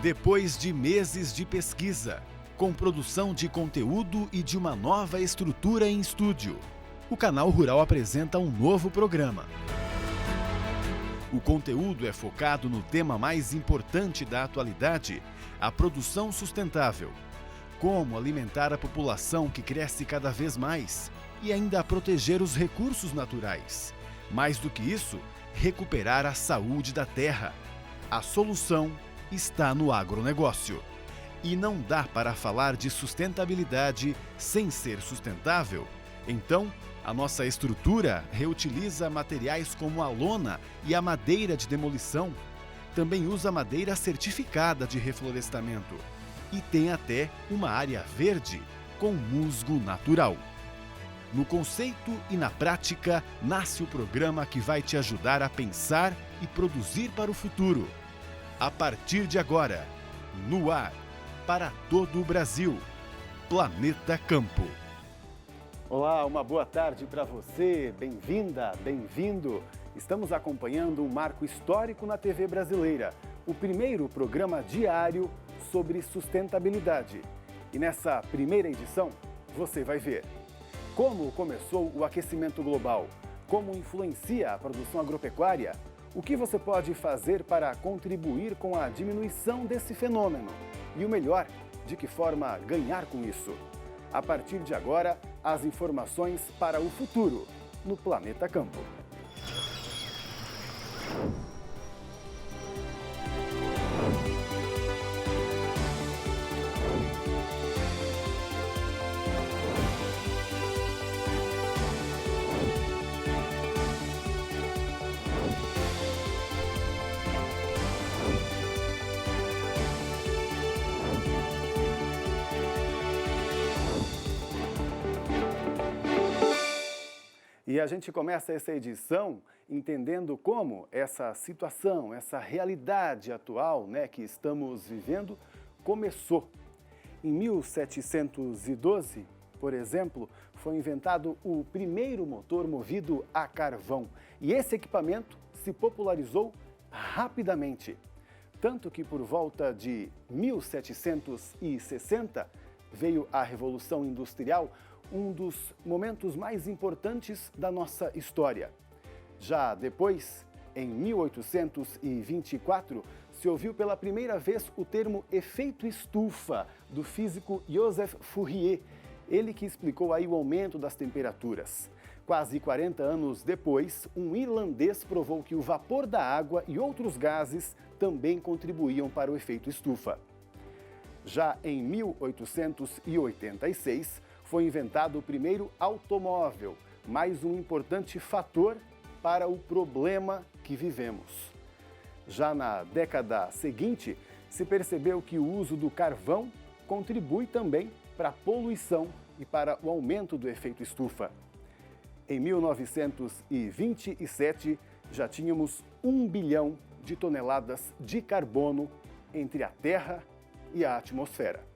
Depois de meses de pesquisa, com produção de conteúdo e de uma nova estrutura em estúdio, o Canal Rural apresenta um novo programa. O conteúdo é focado no tema mais importante da atualidade, a produção sustentável. Como alimentar a população que cresce cada vez mais e ainda proteger os recursos naturais. Mais do que isso, recuperar a saúde da terra. A solução está no agronegócio. E não dá para falar de sustentabilidade sem ser sustentável. Então, a nossa estrutura reutiliza materiais como a lona e a madeira de demolição. Também usa madeira certificada de reflorestamento. E tem até uma área verde com musgo natural. No conceito e na prática, nasce o programa que vai te ajudar a pensar e produzir para o futuro. A partir de agora, no ar, para todo o Brasil, Planeta Campo. Olá, uma boa tarde para você, bem-vinda, bem-vindo. Estamos acompanhando um marco histórico na TV brasileira, o primeiro programa diário sobre sustentabilidade. E nessa primeira edição, você vai ver como começou o aquecimento global, como influencia a produção agropecuária, o que você pode fazer para contribuir com a diminuição desse fenômeno e o melhor, de que forma ganhar com isso. A partir de agora, as informações para o futuro no Planeta Campo. E a gente começa essa edição entendendo como essa situação, essa realidade atual, que estamos vivendo, começou. Em 1712, por exemplo, foi inventado o primeiro motor movido a carvão. E esse equipamento se popularizou rapidamente. Tanto que por volta de 1760 veio a Revolução Industrial, um dos momentos mais importantes da nossa história. Já depois, em 1824, se ouviu pela primeira vez o termo efeito estufa, do físico Joseph Fourier, ele que explicou aí o aumento das temperaturas. Quase 40 anos depois, um irlandês provou que o vapor da água e outros gases também contribuíam para o efeito estufa. Já em 1886, foi inventado o primeiro automóvel, mais um importante fator para o problema que vivemos. Já na década seguinte, se percebeu que o uso do carvão contribui também para a poluição e para o aumento do efeito estufa. Em 1927, já tínhamos 1 bilhão de toneladas de carbono entre a Terra e a atmosfera.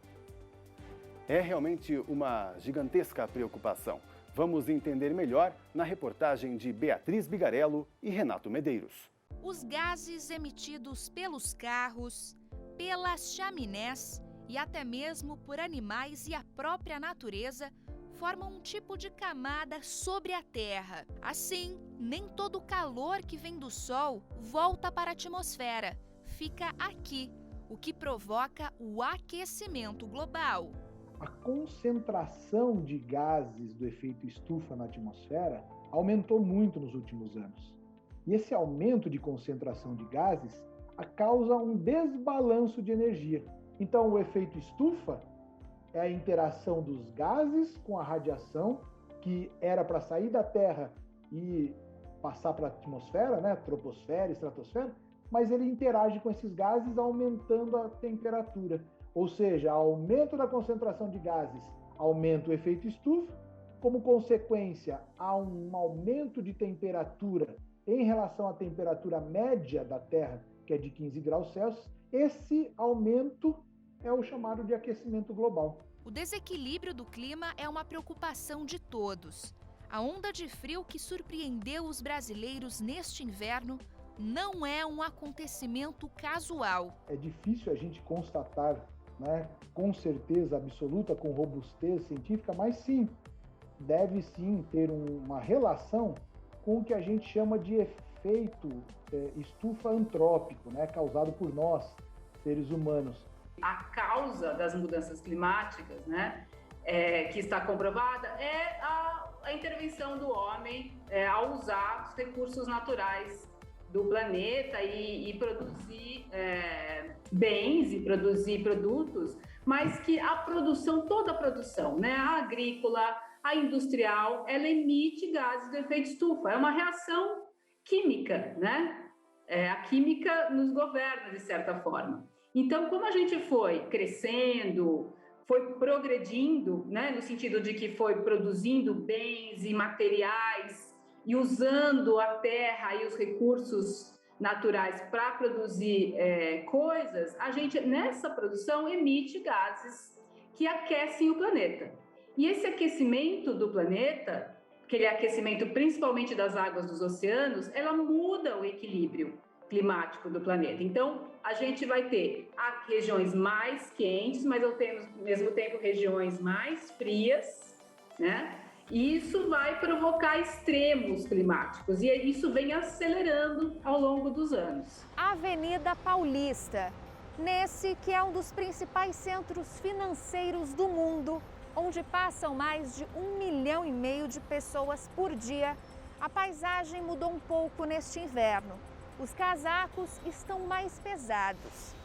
É realmente uma gigantesca preocupação. Vamos entender melhor na reportagem de Beatriz Bigarello e Renato Medeiros. Os gases emitidos pelos carros, pelas chaminés e até mesmo por animais e a própria natureza formam um tipo de camada sobre a Terra. Assim, nem todo o calor que vem do Sol volta para a atmosfera, fica aqui, o que provoca o aquecimento global. A concentração de gases do efeito estufa na atmosfera aumentou muito nos últimos anos. E esse aumento de concentração de gases causa um desbalanço de energia. Então, o efeito estufa é a interação dos gases com a radiação, que era para sair da Terra e passar para a atmosfera, troposfera, estratosfera, mas ele interage com esses gases aumentando a temperatura. Ou seja, aumento da concentração de gases aumenta o efeito estufa, como consequência, há um aumento de temperatura em relação à temperatura média da Terra, que é de 15 graus Celsius. Esse aumento é o chamado de aquecimento global. O desequilíbrio do clima é uma preocupação de todos. A onda de frio que surpreendeu os brasileiros neste inverno não é um acontecimento casual. É difícil a gente constatar, né, com certeza absoluta, com robustez científica, mas sim, deve sim ter uma relação com o que a gente chama de efeito estufa antrópico, né, causado por nós, seres humanos. A causa das mudanças climáticas, né, que está comprovada, é a intervenção do homem ao usar os recursos naturais do planeta e produzir bens e produzir produtos, mas que a produção, toda a produção, né, a agrícola, a industrial, ela emite gases do efeito estufa. É uma reação química, né? A química nos governa, de certa forma. Então, como a gente foi crescendo, foi progredindo, né, no sentido de que foi produzindo bens e materiais e usando a terra e os recursos naturais para produzir coisas, a gente, nessa produção, emite gases que aquecem o planeta. E esse aquecimento do planeta, aquele aquecimento principalmente das águas dos oceanos, ela muda o equilíbrio climático do planeta. Então, a gente vai ter regiões mais quentes, mas ao mesmo tempo regiões mais frias, né? E isso vai provocar extremos climáticos e isso vem acelerando ao longo dos anos. Avenida Paulista, nesse que é um dos principais centros financeiros do mundo, onde passam mais de 1,5 milhão de pessoas por dia, a paisagem mudou um pouco neste inverno. Os casacos estão mais pesados.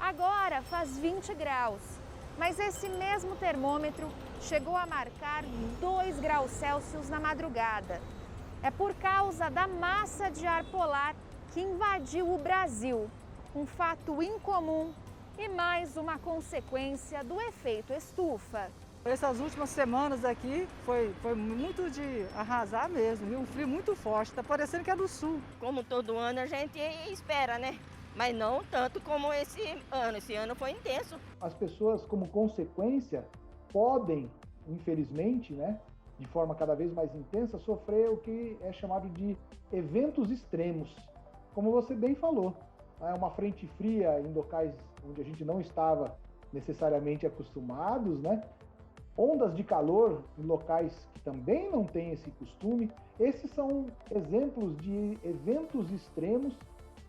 Agora faz 20 graus, mas esse mesmo termômetro chegou a marcar 2 graus Celsius na madrugada. É por causa da massa de ar polar que invadiu o Brasil, um fato incomum e mais uma consequência do efeito estufa. Essas últimas semanas aqui foi muito de arrasar mesmo, viu? Um frio muito forte, tá parecendo que é do sul. Como todo ano a gente espera, né? Mas não tanto como esse ano foi intenso. As pessoas, como consequência, podem, infelizmente, né, de forma cada vez mais intensa, sofrer o que é chamado de eventos extremos. Como você bem falou, é uma frente fria em locais onde a gente não estava necessariamente acostumados, né? Ondas de calor em locais que também não têm esse costume. Esses são exemplos de eventos extremos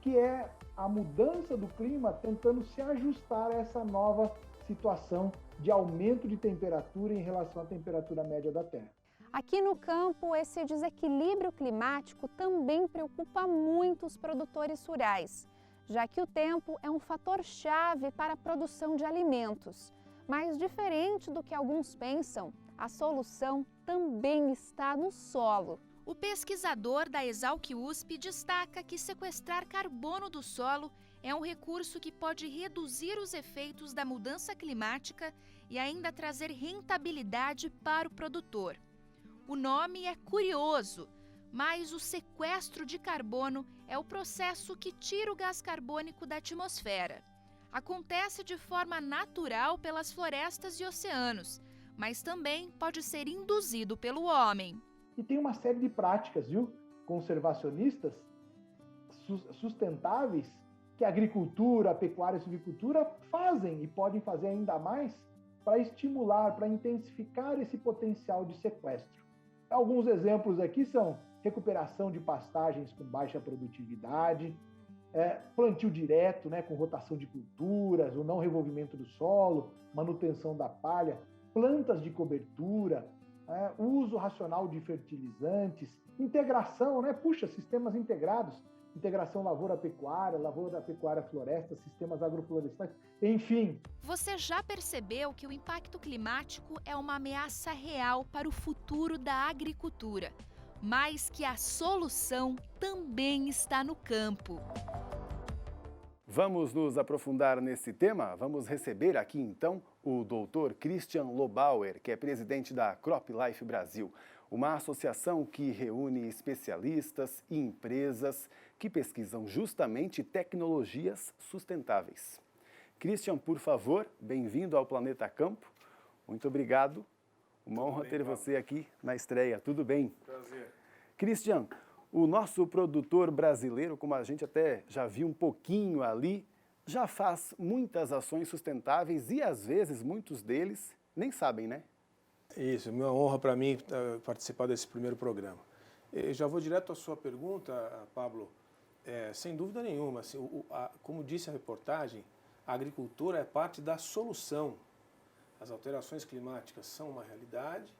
que é a mudança do clima tentando se ajustar a essa nova situação de aumento de temperatura em relação à temperatura média da Terra. Aqui no campo, esse desequilíbrio climático também preocupa muito os produtores rurais, já que o tempo é um fator-chave para a produção de alimentos. Mas, diferente do que alguns pensam, a solução também está no solo. O pesquisador da Exalc-USP destaca que sequestrar carbono do solo é um recurso que pode reduzir os efeitos da mudança climática e ainda trazer rentabilidade para o produtor. O nome é curioso, mas o sequestro de carbono é o processo que tira o gás carbônico da atmosfera. Acontece de forma natural pelas florestas e oceanos, mas também pode ser induzido pelo homem. E tem uma série de práticas, viu, conservacionistas, sustentáveis, que a agricultura, a pecuária e a silvicultura fazem e podem fazer ainda mais para estimular, para intensificar esse potencial de sequestro. Alguns exemplos aqui são recuperação de pastagens com baixa produtividade, plantio direto, né, com rotação de culturas, o não revolvimento do solo, manutenção da palha, plantas de cobertura, uso racional de fertilizantes, integração, né, sistemas integrados, integração lavoura-pecuária-floresta, sistemas agroflorestais, enfim. Você já percebeu que o impacto climático é uma ameaça real para o futuro da agricultura, mas que a solução também está no campo. Vamos nos aprofundar nesse tema? Vamos receber aqui então o Dr. Christian Lobauer, que é presidente da CropLife Brasil, uma associação que reúne especialistas e empresas que pesquisam justamente tecnologias sustentáveis. Christian, por favor, bem-vindo ao Planeta Campo. Muito obrigado. Uma honra ter você aqui na estreia. Tudo bem? Prazer. Christian, O nosso produtor brasileiro, como a gente até já viu um pouquinho ali, já faz muitas ações sustentáveis e às vezes muitos deles nem sabem, né? Isso, é uma honra para mim participar desse primeiro programa. Eu já vou direto à sua pergunta, Pablo. Sem dúvida nenhuma, assim, como disse a reportagem, a agricultura é parte da solução. As alterações climáticas são uma realidade,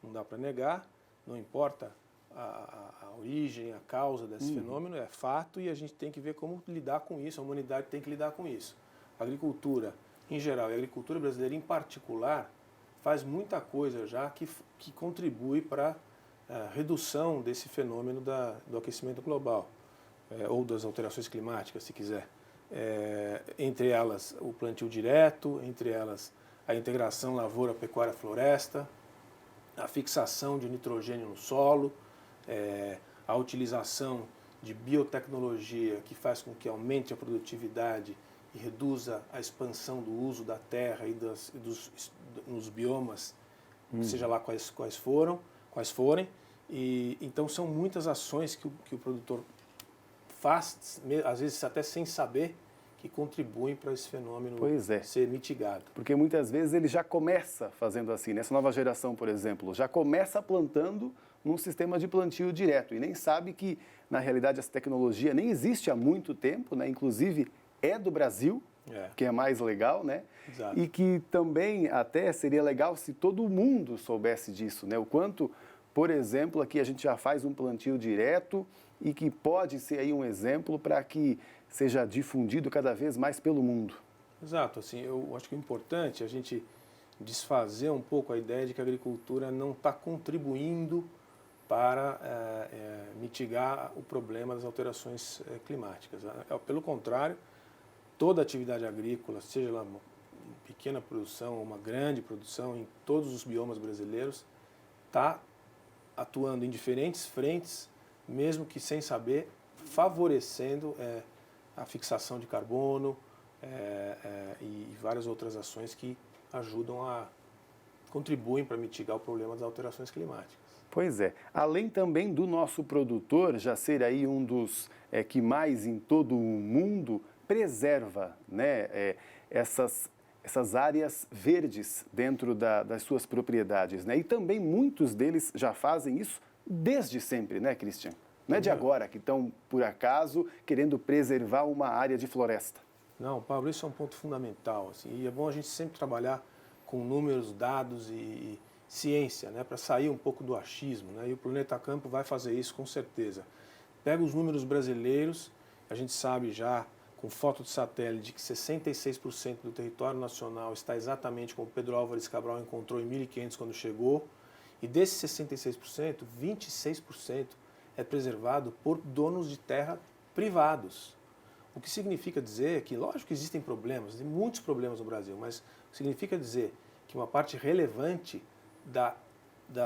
não dá para negar, não importa a origem, a causa desse fenômeno, é fato e a gente tem que ver como lidar com isso, a humanidade tem que lidar com isso. A agricultura em geral e a agricultura brasileira em particular faz muita coisa já que contribui para a redução desse fenômeno do aquecimento global, ou das alterações climáticas, se quiser. Entre elas o plantio direto, entre elas a integração lavoura, pecuária, floresta, a fixação de nitrogênio no solo, a utilização de biotecnologia que faz com que aumente a produtividade e reduza a expansão do uso da terra e nos biomas, seja lá quais forem. E, então são muitas ações que o produtor faz, às vezes até sem saber, que contribuem para esse fenômeno ser mitigado. Porque muitas vezes ele já começa fazendo assim, nessa nova geração, por exemplo, já começa plantando num sistema de plantio direto e nem sabe que, na realidade, essa tecnologia nem existe há muito tempo, né? Inclusive é do Brasil, que é mais legal, né? Exato. E que também até seria legal se todo mundo soubesse disso, né? O quanto, por exemplo, aqui a gente já faz um plantio direto e que pode ser aí um exemplo para que seja difundido cada vez mais pelo mundo. Exato, assim, eu acho que é importante a gente desfazer um pouco a ideia de que a agricultura não está contribuindo para mitigar o problema das alterações climáticas. Pelo contrário, toda atividade agrícola, seja ela uma pequena produção ou uma grande produção em todos os biomas brasileiros, está atuando em diferentes frentes, mesmo que sem saber, favorecendo a fixação de carbono e várias outras ações que contribuem para mitigar o problema das alterações climáticas. Pois é. Além também do nosso produtor já ser aí um dos que mais em todo o mundo preserva, né, essas áreas verdes dentro das suas propriedades, né? E também muitos deles já fazem isso desde sempre, né, Christian? Não é de agora que estão, por acaso, querendo preservar uma área de floresta. Não, Pablo, isso é um ponto fundamental, assim, e é bom a gente sempre trabalhar com números, dados e ciência, né, para sair um pouco do achismo, né, e o Planeta Campo vai fazer isso com certeza. Pega os números brasileiros, a gente sabe já, com foto de satélite, que 66% do território nacional está exatamente como Pedro Álvares Cabral encontrou em 1500 quando chegou, e desses 66%, 26% é preservado por donos de terra privados. O que significa dizer que, lógico que existem problemas, tem muitos problemas no Brasil, mas significa dizer que uma parte relevante da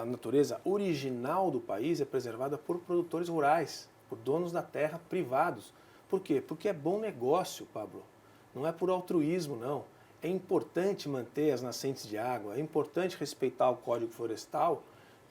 natureza original do país é preservada por produtores rurais, por donos da terra privados. Por quê? Porque é bom negócio, Pablo. Não é por altruísmo, não. É importante manter as nascentes de água, é importante respeitar o Código Florestal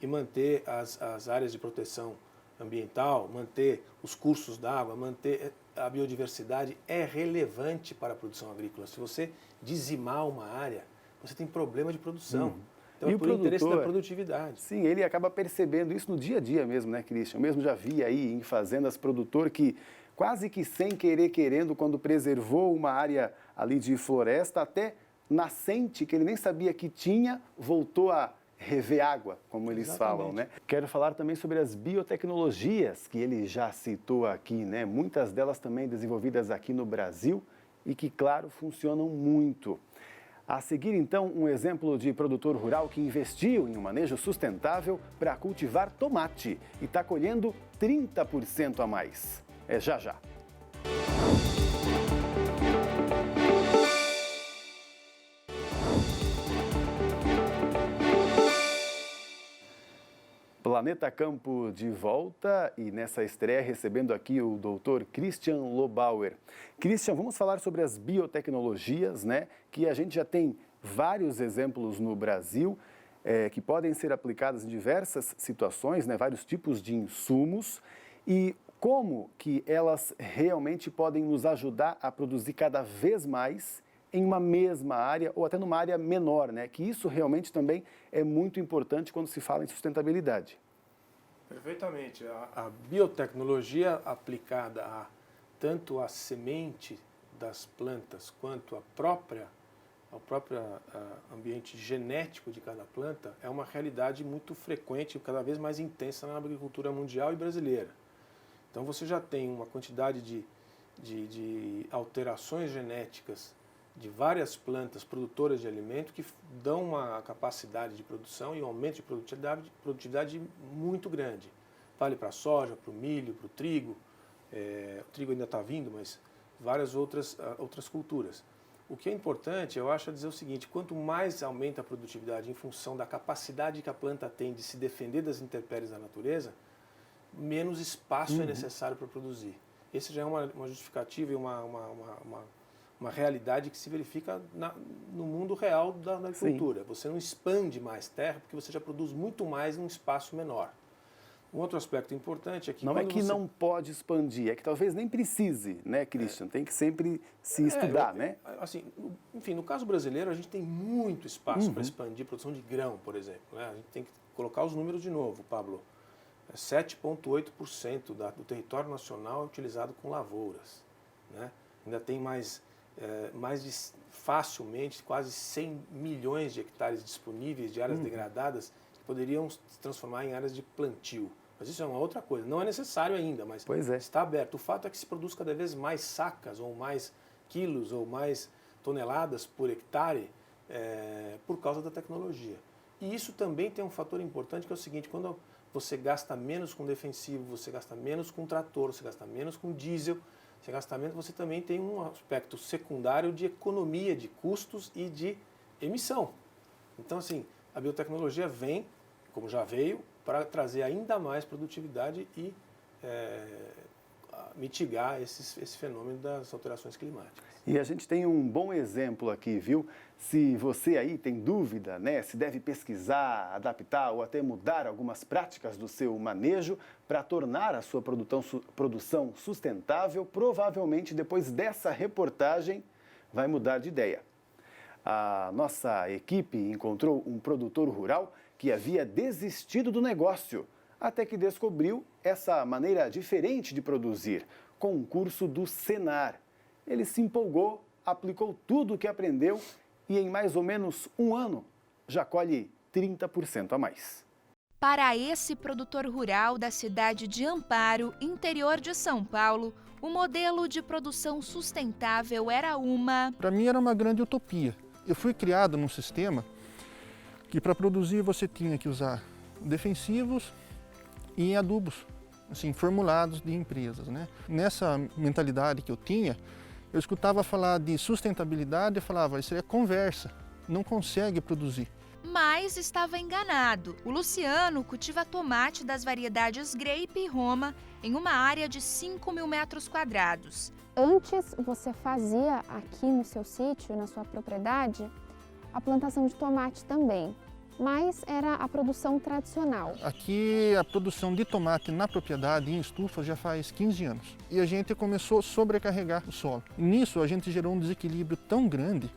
e manter as áreas de proteção ambiental, manter os cursos d'água, manter a biodiversidade é relevante para a produção agrícola. Se você dizimar uma área, você tem problema de produção. Então E é o por interesse da produtor, produtividade. Sim, ele acaba percebendo isso no dia a dia mesmo, né, Christian? Eu mesmo já vi aí em fazendas produtor que quase que sem querer querendo, quando preservou uma área ali de floresta, até nascente que ele nem sabia que tinha, voltou a rever água, como eles falam, né? Quero falar também sobre as biotecnologias que ele já citou aqui, né? Muitas delas também desenvolvidas aqui no Brasil e que, claro, funcionam muito. A seguir, então, um exemplo de produtor rural que investiu em um manejo sustentável para cultivar tomate e está colhendo 30% a mais. É já já. Planeta Campo de volta e nessa estreia recebendo aqui o doutor Christian Lobauer. Christian, vamos falar sobre as biotecnologias, né? Que a gente já tem vários exemplos no Brasil que podem ser aplicadas em diversas situações, né? Vários tipos de insumos E como que elas realmente podem nos ajudar a produzir cada vez mais em uma mesma área ou até numa área menor, né? Que isso realmente também é muito importante quando se fala em sustentabilidade. Perfeitamente. A biotecnologia aplicada tanto à semente das plantas quanto ao próprio ambiente genético de cada planta é uma realidade muito frequente e cada vez mais intensa na agricultura mundial e brasileira. Então você já tem uma quantidade de alterações genéticas de várias plantas produtoras de alimento que dão uma capacidade de produção e um aumento de produtividade muito grande. Vale para a soja, para o milho, para o trigo ainda está vindo, mas várias outras culturas. O que é importante, eu acho, é dizer o seguinte: quanto mais aumenta a produtividade em função da capacidade que a planta tem de se defender das intempéries da natureza, menos espaço é necessário para produzir. Esse já é uma justificativa e uma realidade que se verifica no mundo real da agricultura. Sim. Você não expande mais terra porque você já produz muito mais em um espaço menor. Um outro aspecto importante é que... Não é que não pode expandir, é que talvez nem precise, né, Christian? Tem que sempre se estudar, né? Assim, enfim, no caso brasileiro, a gente tem muito espaço para expandir a produção de grão, por exemplo. Né? A gente tem que colocar os números de novo, Pablo. 7,8% do território nacional é utilizado com lavouras. Né? Ainda tem mais de, facilmente, quase 100 milhões de hectares disponíveis de áreas degradadas que poderiam se transformar em áreas de plantio. Mas isso é uma outra coisa. Não é necessário ainda, mas está aberto. O fato é que se produz cada vez mais sacas, ou mais quilos, ou mais toneladas por hectare por causa da tecnologia. E isso também tem um fator importante, que é o seguinte: quando você gasta menos com defensivo, você gasta menos com trator, você gasta menos com diesel, você gasta menos, você também tem um aspecto secundário de economia de custos e de emissão. Então, assim, a biotecnologia vem, como já veio, para trazer ainda mais produtividade e mitigar esse fenômeno das alterações climáticas. E a gente tem um bom exemplo aqui, viu? Se você aí tem dúvida, né, se deve pesquisar, adaptar ou até mudar algumas práticas do seu manejo para tornar a sua produção sustentável, provavelmente depois dessa reportagem vai mudar de ideia. A nossa equipe encontrou um produtor rural que havia desistido do negócio, até que descobriu essa maneira diferente de produzir, com um curso do Senar. Ele se empolgou, aplicou tudo o que aprendeu e em mais ou menos um ano já colhe 30% a mais. Para esse produtor rural da cidade de Amparo, interior de São Paulo, o modelo de produção sustentável era Para mim era uma grande utopia. Eu fui criado num sistema que para produzir você tinha que usar defensivos e adubos, assim, formulados de empresas, né? Nessa mentalidade que eu tinha, eu escutava falar de sustentabilidade e falava, isso é conversa, não consegue produzir. Mas estava enganado. O Luciano cultiva tomate das variedades Grape e Roma em uma área de 5.000 metros quadrados. Antes você fazia aqui no seu sítio, na sua propriedade, a plantação de tomate também, mas era a produção tradicional. Aqui a produção de tomate na propriedade, em estufa, já faz 15 anos. E a gente começou a sobrecarregar o solo. E nisso a gente gerou um desequilíbrio tão grande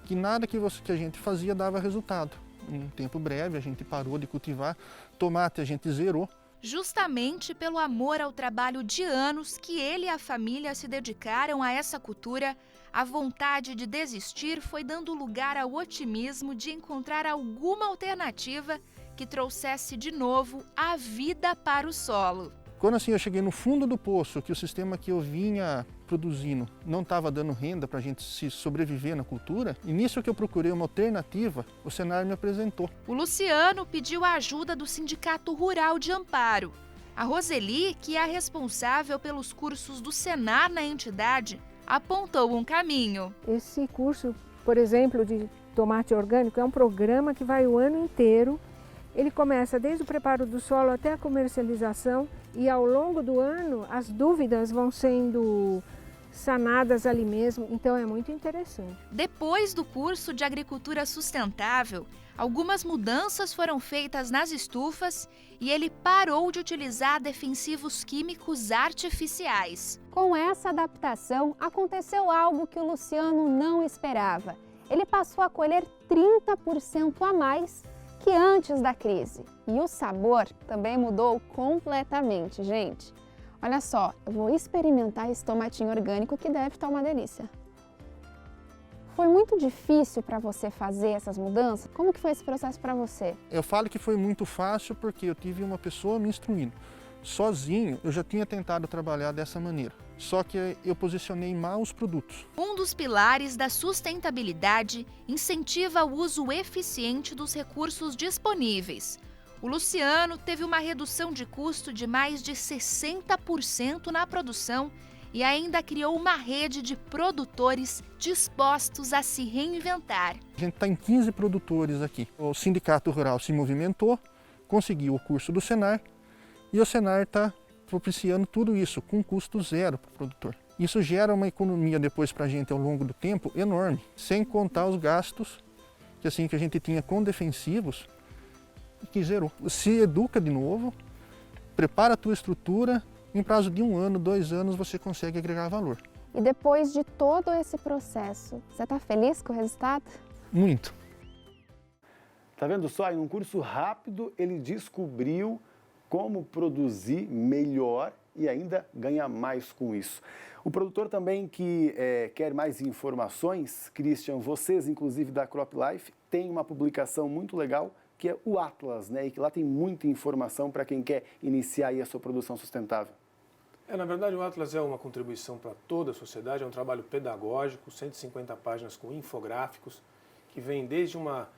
que nada que a gente fazia dava resultado. Em um tempo breve a gente parou de cultivar, tomate a gente zerou. Justamente pelo amor ao trabalho de anos que ele e a família se dedicaram a essa cultura, a vontade de desistir foi dando lugar ao otimismo de encontrar alguma alternativa que trouxesse de novo a vida para o solo. Quando assim eu cheguei no fundo do poço, que o sistema que eu vinha produzindo não estava dando renda para a gente se sobreviver na cultura, e nisso que eu procurei uma alternativa, o Senar me apresentou. O Luciano pediu a ajuda do Sindicato Rural de Amparo. A Roseli, que é a responsável pelos cursos do Senar na entidade, apontou um caminho. Esse curso, por exemplo, de tomate orgânico, é um programa que vai o ano inteiro. Ele começa desde o preparo do solo até a comercialização e ao longo do ano as dúvidas vão sendo sanadas ali mesmo, então é muito interessante. Depois do curso de agricultura sustentável, algumas mudanças foram feitas nas estufas e ele parou de utilizar defensivos químicos artificiais. Com essa adaptação, aconteceu algo que o Luciano não esperava. Ele passou a colher 30% a mais que antes da crise. E o sabor também mudou completamente, gente. Olha só, eu vou experimentar esse tomatinho orgânico que deve estar uma delícia. Foi muito difícil para você fazer essas mudanças? Como que foi esse processo para você? Eu falo que foi muito fácil porque eu tive uma pessoa me instruindo. Sozinho, eu já tinha tentado trabalhar dessa maneira, só que eu posicionei mal os produtos. Um dos pilares da sustentabilidade incentiva o uso eficiente dos recursos disponíveis. O Luciano teve uma redução de custo de mais de 60% na produção e ainda criou uma rede de produtores dispostos a se reinventar. A gente está em 15 produtores aqui. O Sindicato Rural se movimentou, conseguiu o curso do Senar e o Senar está propiciando tudo isso com custo zero para o produtor. Isso gera uma economia depois para a gente ao longo do tempo enorme, sem contar os gastos que a gente tinha com defensivos, que zerou. Se educa de novo, prepara a tua estrutura, em prazo de 1 ano, 2 anos você consegue agregar valor. E depois de todo esse processo, você está feliz com o resultado? Muito. Tá vendo só? Em um curso rápido ele descobriu como produzir melhor e ainda ganhar mais com isso. O produtor também que quer mais informações, Christian, vocês inclusive da CropLife, tem uma publicação muito legal que é o Atlas, né? E que lá tem muita informação para quem quer iniciar aí a sua produção sustentável. Na verdade, o Atlas é uma contribuição para toda a sociedade, é um trabalho pedagógico, 150 páginas com infográficos, que vem desde uma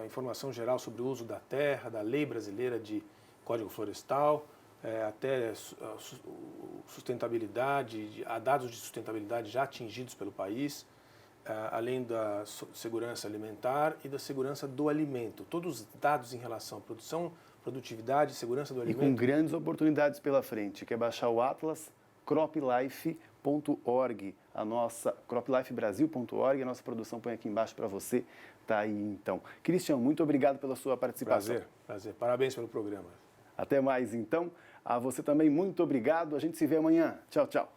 informação geral sobre o uso da terra, da lei brasileira de Código Florestal, até sustentabilidade, dados de sustentabilidade já atingidos pelo país, além da segurança alimentar e da segurança do alimento. Todos os dados em relação à produção, produtividade e segurança do alimento. E com grandes oportunidades pela frente. Quer baixar o Atlas? croplife.org, a nossa croplifebrasil.org, a nossa produção põe aqui embaixo para você. Tá aí então. Christian, muito obrigado pela sua participação. Prazer. Parabéns pelo programa. Até mais então. A você também, muito obrigado. A gente se vê amanhã. Tchau, tchau.